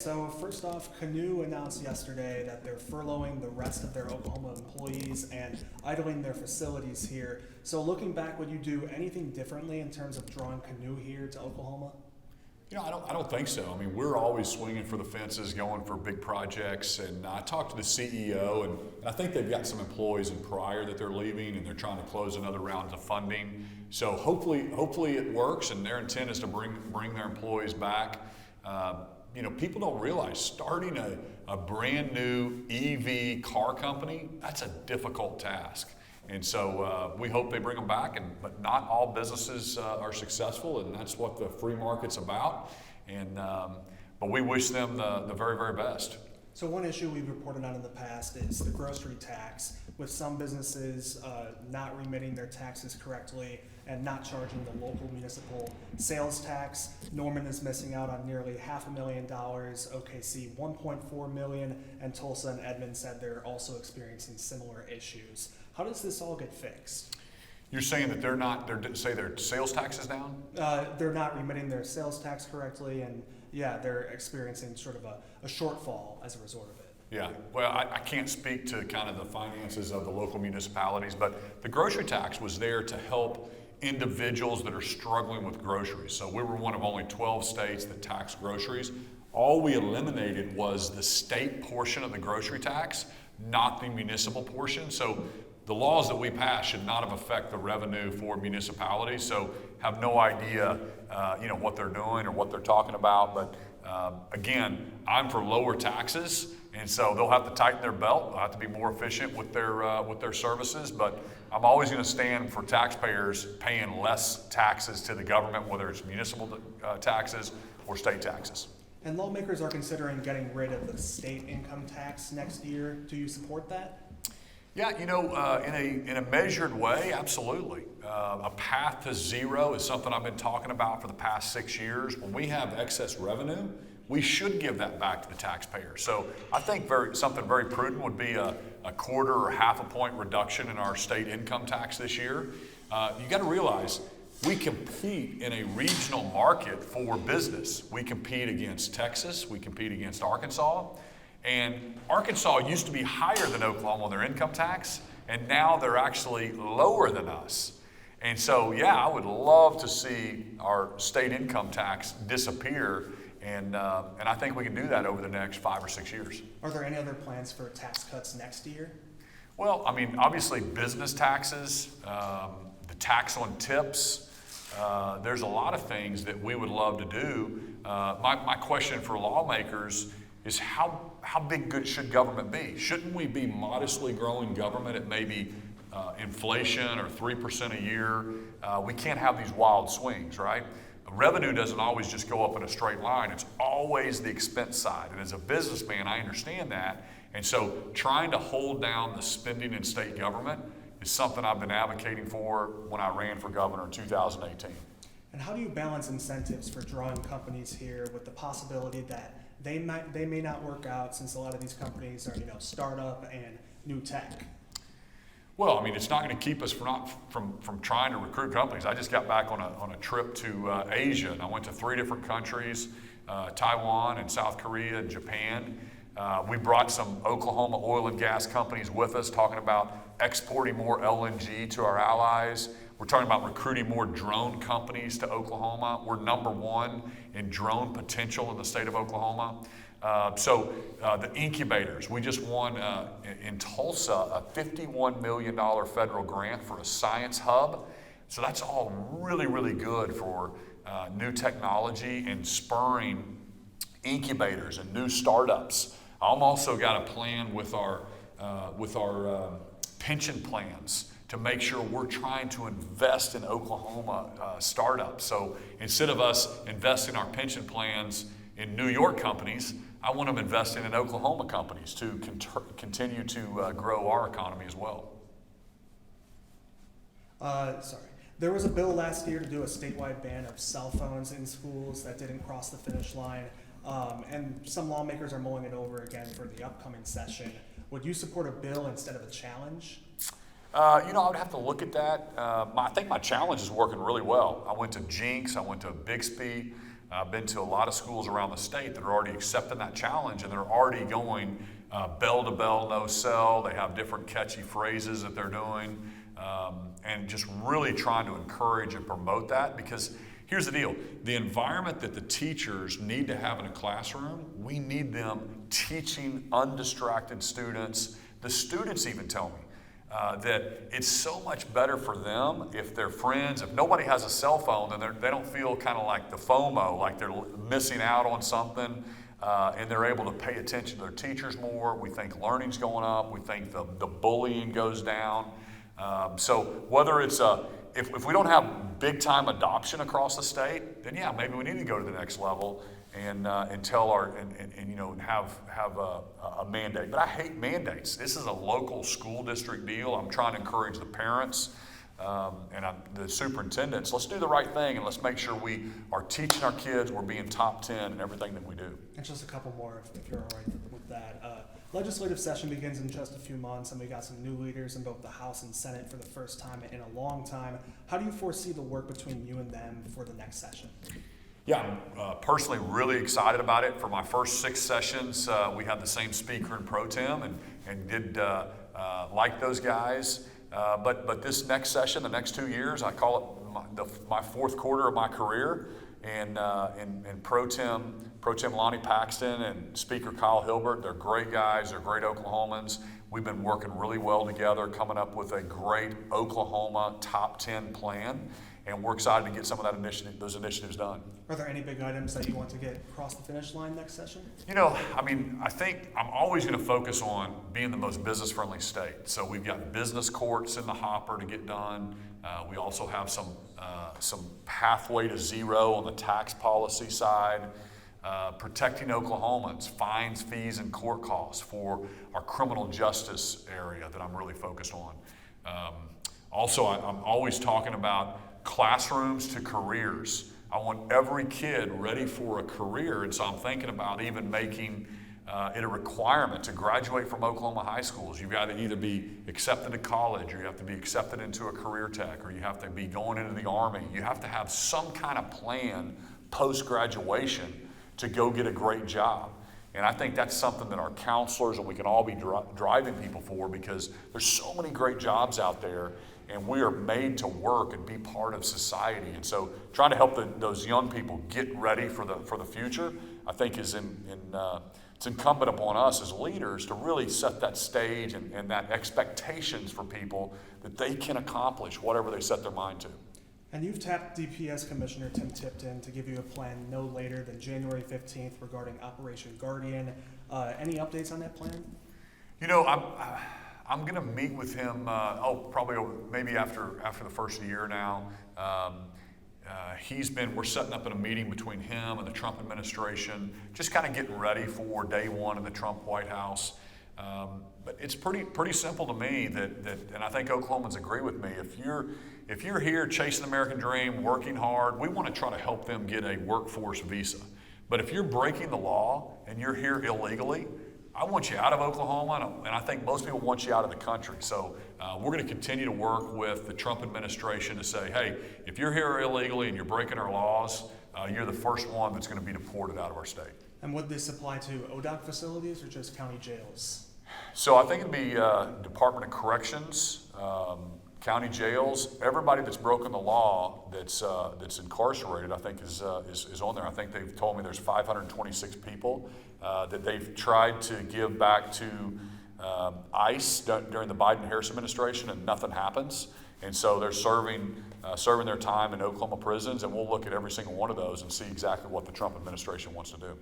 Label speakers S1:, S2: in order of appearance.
S1: so first off, Canoe announced yesterday that they're furloughing the rest of their Oklahoma employees and idling their facilities here. So looking back, would you do anything differently in terms of drawing Canoe here to Oklahoma?
S2: I don't think so. I mean, we're always swinging for the fences, going for big projects. And I talked to the CEO, and I think they've got some employees in Pryor that they're leaving, and they're trying to close another round of funding. So hopefully it works, and their intent is to bring their employees back. People don't realize starting a brand new EV car company, that's a difficult task. And so we hope they bring them back, but not all businesses are successful, and that's what the free market's about. But we wish them the very, very best.
S1: So one issue we've reported on in the past is the grocery tax, with some businesses not remitting their taxes correctly and not charging the local municipal sales tax. Norman is missing out on nearly $500,000, OKC $1.4 million, and Tulsa and Edmond said they're also experiencing similar issues. How does this all get fixed?
S2: You're saying that say their sales tax is down?
S1: They're not remitting their sales tax correctly, and they're experiencing sort of a shortfall as a result of it.
S2: Yeah, well, I can't speak to kind of the finances of the local municipalities, but the grocery tax was there to help individuals that are struggling with groceries. So we were one of only 12 states that taxed groceries. All we eliminated was the state portion of the grocery tax, not the municipal portion. So the laws that we passed should not have affected the revenue for municipalities. So have no idea, what they're doing or what they're talking about. But again, I'm for lower taxes, and so they'll have to tighten their belt. They'll have to be more efficient with their services. But I'm always going to stand for taxpayers paying less taxes to the government, whether it's municipal taxes or state taxes.
S1: And lawmakers are considering getting rid of the state income tax next year. Do you support that?
S2: Yeah, in a measured way, absolutely. A path to zero is something I've been talking about for the past 6 years. When we have excess revenue, we should give that back to the taxpayer. So I think something very prudent would be a quarter or half a point reduction in our state income tax this year. You got to realize we compete in a regional market for business. We compete against Texas, we compete against Arkansas. And Arkansas used to be higher than Oklahoma on their income tax, and now they're actually lower than us. And so, I would love to see our state income tax disappear, and I think we can do that over the next 5 or 6 years.
S1: Are there any other plans for tax cuts next year?
S2: Well, I mean, obviously business taxes, the tax on tips, there's a lot of things that we would love to do. My question for lawmakers is how big should government be? Shouldn't we be modestly growing government at maybe inflation or 3% a year? We can't have these wild swings, right? Revenue doesn't always just go up in a straight line. It's always the expense side. And as a businessman, I understand that. And so trying to hold down the spending in state government is something I've been advocating for when I ran for governor in 2018.
S1: And how do you balance incentives for drawing companies here with the possibility that they may not work out, since a lot of these companies are startup and new tech?
S2: Well, I mean, it's not going to keep us from trying to recruit companies. I just got back on a trip to Asia, and I went to 3 different countries, Taiwan and South Korea and Japan. We brought some Oklahoma oil and gas companies with us, talking about exporting more LNG to our allies. We're talking about recruiting more drone companies to Oklahoma. We're number 1 in drone potential in the state of Oklahoma. So the incubators, we just won in Tulsa a $51 million federal grant for a science hub. So that's all really, really good for new technology and spurring incubators and new startups. I'm also got a plan with our pension plans to make sure we're trying to invest in Oklahoma startups. So instead of us investing our pension plans in New York companies, I want them investing in Oklahoma companies to continue to grow our economy as well.
S1: There was a bill last year to do a statewide ban of cell phones in schools that didn't cross the finish line, and some lawmakers are mulling it over again for the upcoming session. Would you support a bill instead of a challenge?
S2: I would have to look at that. I think my challenge is working really well. I went to Jinx, I went to Bixby, I've been to a lot of schools around the state that are already accepting that challenge, and they're already going bell to bell, no cell. They have different catchy phrases that they're doing, and just really trying to encourage and promote that, because here's the deal. The environment that the teachers need to have in a classroom, we need them teaching undistracted students. The students even tell me that it's so much better for them if their friends, if nobody has a cell phone, then they don't feel kind of like the FOMO, like they're missing out on something, and they're able to pay attention to their teachers more. We think learning's going up. We think the bullying goes down. So whether it's if we don't have big time adoption across the state, then yeah, maybe we need to go to the next level and tell our and you know have a mandate. But I hate mandates. This is a local school district deal. I'm trying to encourage the parents and the superintendents. Let's do the right thing and let's make sure we are teaching our kids. We're being top 10 in everything that we do.
S1: And just a couple more, if you're all right with that. Legislative session begins in just a few months, and we got some new leaders in both the House and Senate for the first time in a long time. How do you foresee the work between you and them for the next session?
S2: Yeah, I'm personally really excited about it. For my first 6 sessions, we had the same speaker in pro tem and did like those guys. But this next session, the next 2 years, I call it my fourth quarter of my career. And pro tem Lonnie Paxton and Speaker Kyle Hilbert, they're great guys. They're great Oklahomans. We've been working really well together, coming up with a great Oklahoma top 10 plan. And we're excited to get some of those initiatives done.
S1: Are there any big items that you want to get across the finish line next session?
S2: You know, I mean, I think I'm always going to focus on being the most business-friendly state. So we've got business courts in the hopper to get done. We also have some pathway to zero on the tax policy side. Protecting Oklahomans, fines, fees, and court costs for our criminal justice area that I'm really focused on. Also, I'm always talking about classrooms to careers. I want every kid ready for a career, and so I'm thinking about even making it a requirement to graduate from Oklahoma high schools. You've got to either be accepted to college, or you have to be accepted into a career tech, or you have to be going into the Army. You have to have some kind of plan post-graduation to go get a great job. And I think that's something that our counselors and we can all be driving people for, because there's so many great jobs out there, and we are made to work and be part of society. And so trying to help those young people get ready for the future, I think is it's incumbent upon us as leaders to really set that stage and that expectations for people that they can accomplish whatever they set their mind to.
S1: And you've tapped DPS Commissioner Tim Tipton to give you a plan no later than January 15th regarding Operation Guardian. Any updates on that plan?
S2: You know, I'm going to meet with him. Probably maybe after the first year now. We're setting up in a meeting between him and the Trump administration, just kind of getting ready for day one of the Trump White House. But it's pretty simple to me that, and I think Oklahomans agree with me. If you're here chasing the American dream, working hard, we want to try to help them get a workforce visa. But if you're breaking the law and you're here illegally, I want you out of Oklahoma, and I think most people want you out of the country. So we're going to continue to work with the Trump administration to say, hey, if you're here illegally and you're breaking our laws, you're the first one that's going to be deported out of our state.
S1: And would this apply to ODOC facilities or just county jails?
S2: So I think it'd be Department of Corrections, county jails. Everybody that's broken the law that's incarcerated, I think is on there. I think they've told me there's 526 people that they've tried to give back to ICE during the Biden-Harris administration, and nothing happens. And so they're serving their time in Oklahoma prisons, and we'll look at every single one of those and see exactly what the Trump administration wants to do.